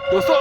दोस्तों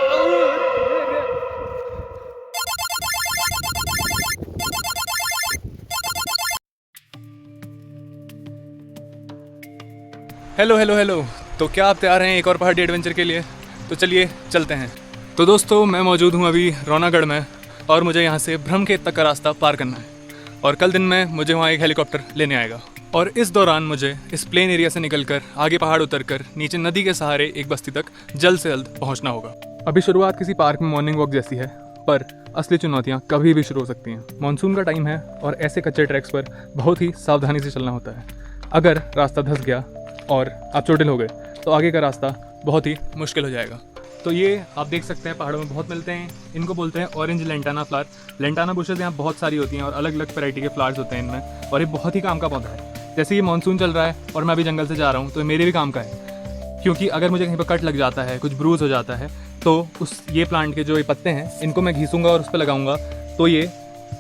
hello hello hello. तो क्या आप तैयार हैं एक और पहाड़ी एडवेंचर के लिए? तो चलिए चलते हैं। तो दोस्तों मैं मौजूद हूँ अभी रौनागढ़ में और मुझे यहाँ से ब्रह्मखेत तक का रास्ता पार करना है और कल दिन में मुझे वहाँ एक हेलीकॉप्टर लेने आएगा और इस दौरान मुझे इस प्लेन एरिया से निकलकर आगे पहाड़ उतरकर नीचे नदी के सहारे एक बस्ती तक जल्द से जल्द पहुँचना होगा। अभी शुरुआत किसी पार्क में मॉर्निंग वॉक जैसी है, पर असली चुनौतियाँ कभी भी शुरू हो सकती हैं। मानसून का टाइम है और ऐसे कच्चे ट्रैक्स पर बहुत ही सावधानी से चलना होता है। अगर रास्ता धंस गया और आप चोटिल हो गए तो आगे का रास्ता बहुत ही मुश्किल हो जाएगा। तो ये आप देख सकते हैं पहाड़ों में बहुत मिलते हैं, इनको बोलते हैं orange lantana flower. Lantana bushes यहाँ बहुत सारी होती हैं और अलग अलग वैरायटी के फ्लावर्स होते हैं इनमें, और ये बहुत ही काम का पौधा है। जैसे ये मानसून चल रहा है और मैं अभी जंगल से जा रहा हूँ तो मेरे भी काम का है, क्योंकि अगर मुझे कहीं पर कट लग जाता है, कुछ ब्रूज हो जाता है, तो उस ये प्लांट के जो ये पत्ते हैं इनको मैं घिसूँगा और उस पर लगाऊंगा तो ये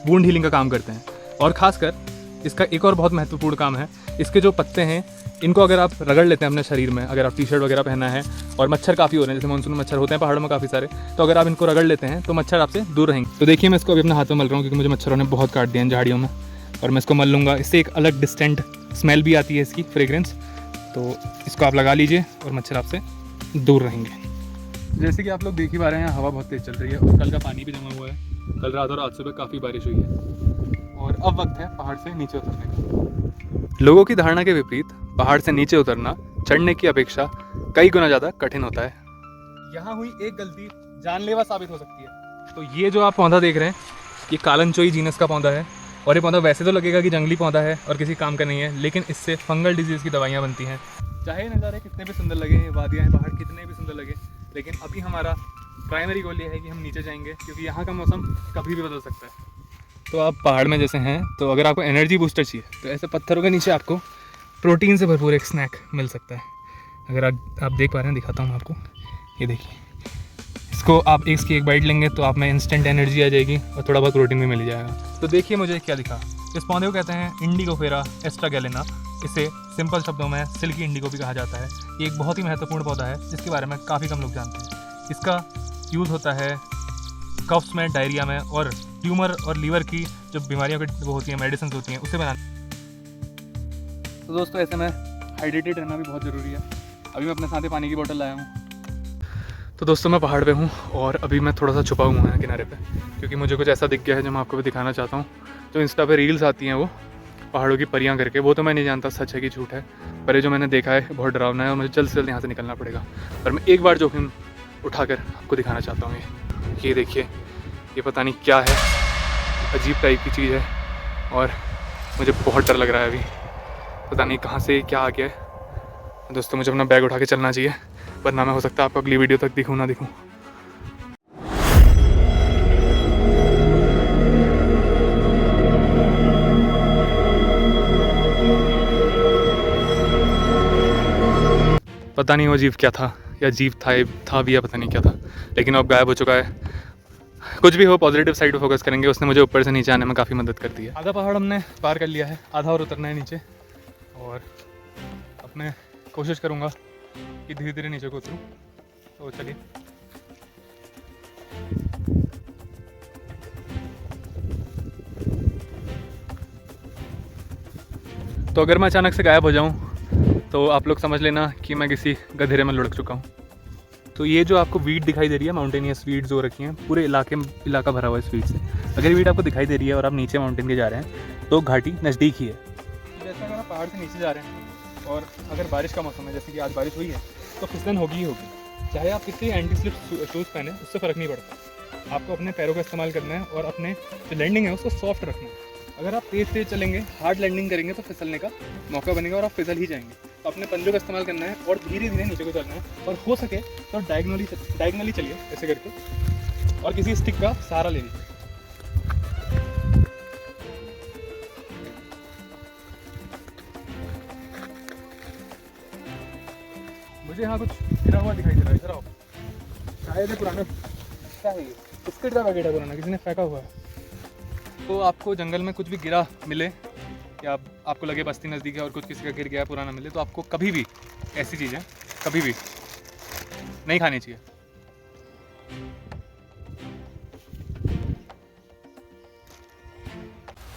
वुंड हीलिंग का काम करते हैं। और ख़ासकर इसका एक और बहुत महत्वपूर्ण काम है, इसके जो पत्ते हैं इनको अगर आप रगड़ लेते हैं अपने शरीर में, अगर आप टी शर्ट वगैरह पहना है और मच्छर काफ़ी हो रहे हैं, जैसे मानसून में मच्छर होते हैं पहाड़ों में काफ़ी सारे, तो अगर आप इनको रगड़ लेते हैं तो मच्छर आपसे दूर रहेंगे। तो देखिए मैं इसको अभी अपने हाथ में मल रहा हूँ क्योंकि मुझे मच्छरों ने बहुत काट दिया इन झाड़ियों में, और मैं इसको मल लूँगा। इससे एक अलग डिस्टेंट स्मेल भी आती है इसकी, फ्रेग्रेंस। तो इसको आप लगा लीजिए और मच्छर आपसे दूर रहेंगे। जैसे कि आप लोग देख ही पा रहे हैं हवा बहुत तेज़ चल रही है और कल का पानी भी जमा हुआ है। कल रात और आज सुबह काफ़ी बारिश हुई है और अब वक्त है पहाड़ से नीचे उतरने का। लोगों की धारणा के विपरीत पहाड़ से नीचे उतरना चढ़ने की अपेक्षा कई गुना ज़्यादा कठिन होता है। यहाँ हुई एक गलती जानलेवा साबित हो सकती है। तो ये जो आप पौधा देख रहे हैं ये कालनचोई जीनस का पौधा है, और ये पौधा वैसे तो लगेगा कि जंगली पौधा है और किसी काम का नहीं है, लेकिन इससे फंगल डिजीज़ की दवाइयाँ बनती हैं। चाहे नज़ारे कितने भी सुंदर लगे, वादियाँ हैं, पहाड़ कितने भी सुंदर लगे, लेकिन अभी हमारा प्राइमरी गोल ये है कि हम नीचे जाएंगे, क्योंकि यहाँ का मौसम कभी भी बदल सकता है। तो आप पहाड़ में जैसे हैं, तो अगर आपको एनर्जी बूस्टर चाहिए तो ऐसे पत्थरों के नीचे आपको प्रोटीन से भरपूर एक स्नैक मिल सकता है। अगर आप देख पा रहे हैं, दिखाता हूँ मैं आपको। ये देखिए, इसको आप इसकी एक बाइट लेंगे तो आप में इंस्टेंट एनर्जी आ जाएगी और थोड़ा बहुत प्रोटीन भी मिल जाएगा। तो देखिए मुझे क्या दिखा। इस पौधे को कहते हैं इंडिगोफेरा एस्ट्रागैलेना। इसे सिंपल शब्दों में सिल्की इंडिगो भी कहा जाता है। ये एक बहुत ही महत्वपूर्ण पौधा है जिसके बारे में काफ़ी कम लोग जानते हैं। इसका यूज़ होता है कफ्स में, डायरिया में, और ट्यूमर और लीवर की जो बीमारियों की वो होती हैं, मेडिसिन होती हैं, उसे बनाने। तो दोस्तों ऐसे में हाइड्रेटेड रहना भी बहुत ज़रूरी है। अभी मैं अपने साथ ही पानी की बोतल लाया हूँ। तो दोस्तों मैं पहाड़ पे हूँ और अभी मैं थोड़ा सा छुपा हुआ हूँ किनारे पे, क्योंकि मुझे कुछ ऐसा दिख गया है जो मैं आपको भी दिखाना चाहता हूँ। जो इंस्टा पे रील्स आती हैं वो पहाड़ों की परियां करके, वो तो मैं नहीं जानता सच है कि झूठ है, पर ये जो मैंने देखा है बहुत डरावना है और मुझे जल्द से जल्द यहाँ से निकलना पड़ेगा। पर मैं एक बार जोखिम उठाकर आपको दिखाना चाहता हूँ। ये देखिए, ये पता नहीं क्या है, अजीब टाइप की चीज़ है और मुझे बहुत डर लग रहा है। अभी पता नहीं कहाँ से क्या आ गया है। दोस्तों मुझे अपना बैग उठा के चलना चाहिए, वरना मैं हो सकता है आपको अगली वीडियो तक दिखूँ ना दिखूँ। पता नहीं वो जीव क्या था, या जीव था भी या पता नहीं क्या था, लेकिन अब गायब हो चुका है। कुछ भी हो, पॉजिटिव साइड पे फोकस करेंगे। उसने मुझे ऊपर से नीचे आने में काफ़ी मदद कर दी है। आधा पहाड़ हमने पार कर लिया है, आधा और उतरना है नीचे, और अब मैं कोशिश करूँगा कि धीरे धीरे नीचे को उतरूँ। तो चलिए। तो अगर मैं अचानक से गायब हो जाऊँ तो आप लोग समझ लेना कि मैं किसी गधेरे में लुढ़क चुका हूँ। तो ये जो आपको वीड दिखाई दे रही है, माउंटेनियस वीड्स हो रखी हैं, पूरे इलाका भरा हुआ है इस वीड से। अगर वीड आपको दिखाई दे रही है और आप नीचे माउंटेन के जा रहे हैं तो घाटी नज़दीक ही है। जैसे अगर आप पहाड़ से नीचे जा रहे हैं और अगर बारिश का मौसम है, जैसे कि आज बारिश हुई है, तो फिसलन होगी ही होगी। चाहे आप कितने एंटी स्लिप शूज़ पहने, उससे फ़र्क नहीं पड़ता। आपको अपने पैरों का इस्तेमाल करना है और अपने जो लैंडिंग है उसको सॉफ्ट रखना है। अगर आप तेज़ चलेंगे, हार्ड लैंडिंग करेंगे तो फिसलने का मौका बनेगा और आप फिसल ही जाएंगे। तो अपने पंजों का इस्तेमाल करना है और धीरे धीरे नीचे को चलना है, और हो सके तो डायगनली चलिए ऐसे करके, और किसी स्टिक का सहारा ले लीजिए। मुझे यहाँ कुछ गिरा हुआ दिखाई दे रहा है, इधर आओ। शायद पुराना, क्या है ये? बिस्किट का पैकेट है पुराना, किसी ने फेंका हुआ है। तो आपको जंगल में कुछ भी गिरा मिले, या आपको लगे बस्ती नज़दीक है और कुछ किसी का गिर गया पुराना मिले, तो आपको कभी भी ऐसी चीज़ें कभी भी नहीं खानी चाहिए।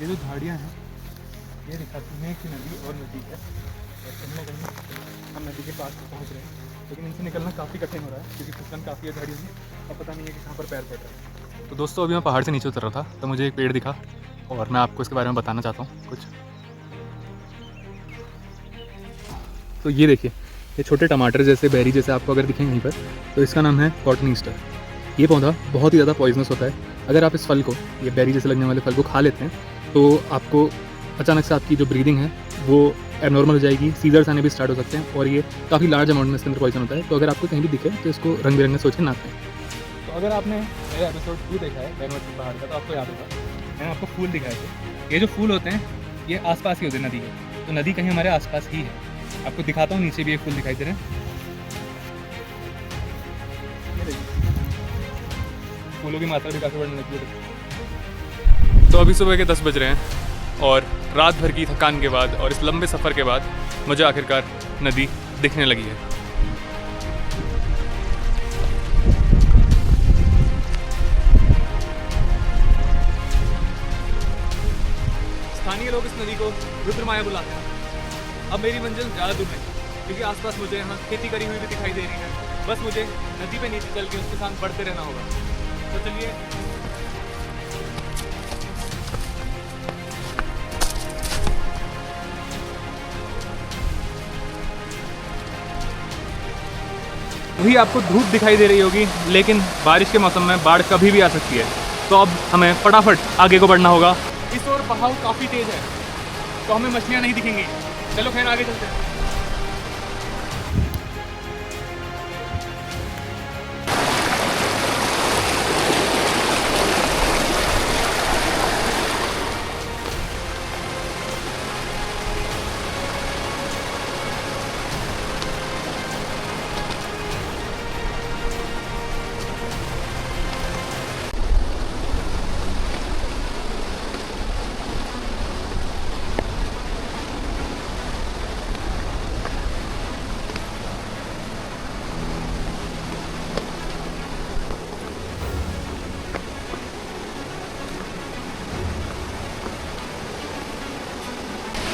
ये जो झाड़ियाँ हैं ये दिखाती हैं कि नदी और नदी है, और कहीं ना कहीं हम नदी के पास पहुँच रहे हैं, लेकिन इनसे निकलना काफ़ी कठिन हो रहा है क्योंकि फिसलन काफ़ी है झाड़ियों में और पता नहीं है कि कहाँ पर पैर पड़ रहा है। तो दोस्तों अभी मैं पहाड़ से नीचे उतर रहा था तो मुझे एक पेड़ दिखा और मैं आपको इसके बारे में बताना चाहता हूँ कुछ। तो ये देखिए, ये छोटे टमाटर जैसे बेरी जैसे आपको अगर दिखेंगे यहीं पर, तो इसका नाम है कॉटन ईस्टर। ये पौधा बहुत ही ज़्यादा पॉइजनस होता है। अगर आप इस फल को, ये बेरी जैसे लगने वाले फल को खा लेते हैं तो आपको अचानक से आपकी जो ब्रीदिंग है वो एबनॉर्मल हो जाएगी, सीजर्स आने भी स्टार्ट हो सकते हैं, और ये काफ़ी लार्ज अमाउंट में इसके अंदर पॉइजन होता है। तो अगर आपको कहीं भी दिखे तो इसको रंग बिरंगे सोच के ना खाएं। तो अगर आपने मेरा एपिसोड 2 देखा है बैनवटी पहाड़ का तो आपको याद होगा मैंने आपको फूल दिखाए थे। ये जो फूल होते हैं ये आसपास ही होते हैं नदी के, तो नदी कहीं हमारे आसपास ही है। आपको दिखाता हूँ, नीचे भी एक फूल दिखाई दे रहे हैं, फूलों की मात्रा भी काफ़ी बढ़ने लगी है। तो अभी सुबह के 10 बज रहे हैं और रात भर की थकान के बाद और इस लंबे सफ़र के बाद मुझे आखिरकार नदी दिखने लगी है। स्थानीय लोग इस नदी को रुद्रमाया बुलाते हैं। अब मेरी मंजिल ज़्यादा दूर नहीं क्योंकि आसपास मुझे यहाँ खेती करी हुई भी दिखाई दे रही है। बस मुझे नदी पे नीचे चल के उसके साथ बढ़ते रहना होगा। तो चलिए अभी आपको धूप दिखाई दे रही होगी, लेकिन बारिश के मौसम में बाढ़ कभी भी आ सकती है। तो अब हमें फटाफट आगे को बढ़ना होगा। इस ओर बहाव काफ़ी तेज है तो हमें मछलियाँ नहीं दिखेंगी। चलो खैर आगे चलते हैं।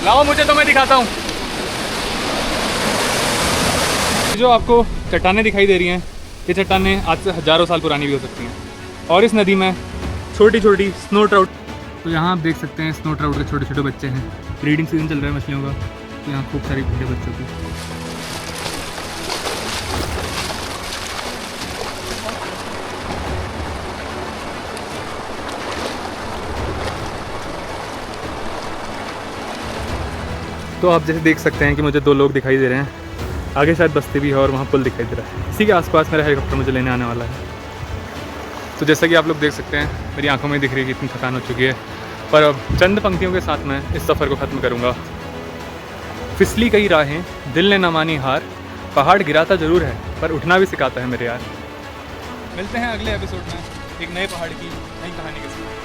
लाओ मुझे तो मैं दिखाता हूँ। जो आपको चट्टानें दिखाई दे रही हैं ये चट्टानें आज से हज़ारों साल पुरानी भी हो सकती हैं। और इस नदी में छोटी छोटी स्नो ट्राउट, तो यहाँ आप देख सकते हैं स्नो ट्राउट के छोटे छोटे बच्चे हैं। ब्रीडिंग सीजन चल रहा है मछलियों का, तो यहाँ खूब सारी बड़े बच्चों की। तो आप जैसे देख सकते हैं कि मुझे 2 लोग दिखाई दे रहे हैं। आगे शायद बस्ती भी है और वहाँ पुल दिखाई दे रहा है। इसी के आसपास मेरा हेलीकॉप्टर मुझे लेने आने वाला है। तो जैसा कि आप लोग देख सकते हैं मेरी आंखों में दिख रही है कि इतनी थकान हो चुकी है, पर अब चंद पंक्तियों के साथ मैं इस सफ़र को ख़त्म करूँगा। फिसली कई राहें, दिल ने न मानी हार, पहाड़ गिराता ज़रूर है पर उठना भी सिखाता है मेरे यार। मिलते हैं अगले एपिसोड में एक नए पहाड़ की नई कहानी के साथ।